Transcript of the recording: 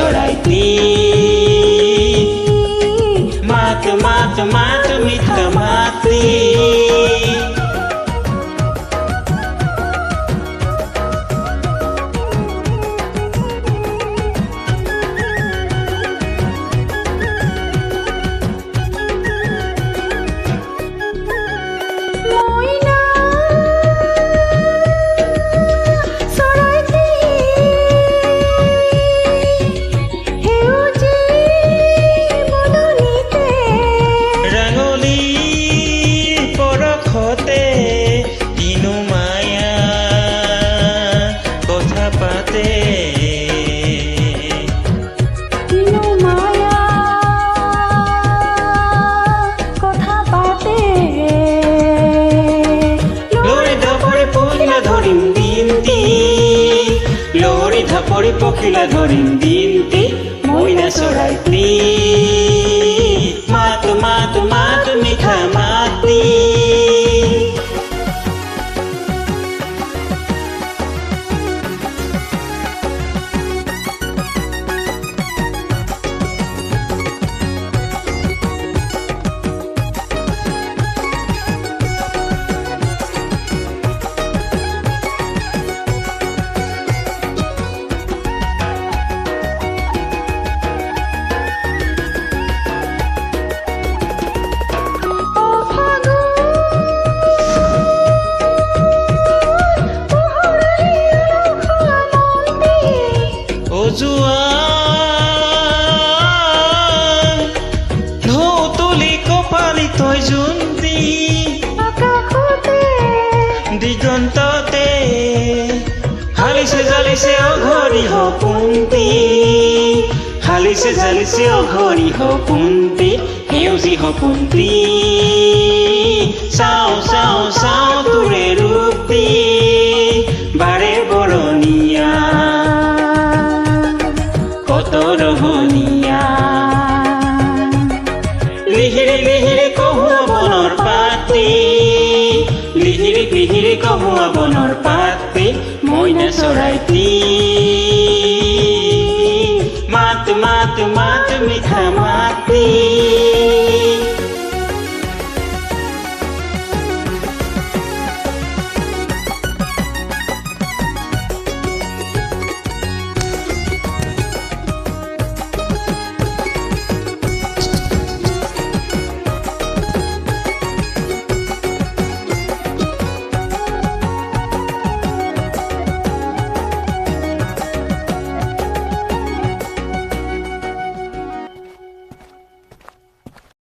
চৰাইটি মাত মাত মাত মিঠা মাতি পৰি পখিলা ধৰিম দিনটি মইনা চৰাইটি মাত মাত মাত মিঠা মাতি ঢৌতলি কপালি তই জুন্তি দিগন্ততে হালিছে জালিছে অঘৰি সপোনটি হালিছে জালিছে অঘৰি সপোনটি সেউজী সপোনটি চাওঁ চাওঁ চাওঁ তোৰে ৰূপটি বাৰে বৰণীয়া কত ৰহনীয়া লিহিৰি লিহিৰি কহুৱা বনৰ পাতি লিহিৰি লিহিৰি কহুৱা বনৰ পাতি মইনা চৰাইটি মাত মাত মাত মিঠা মাতি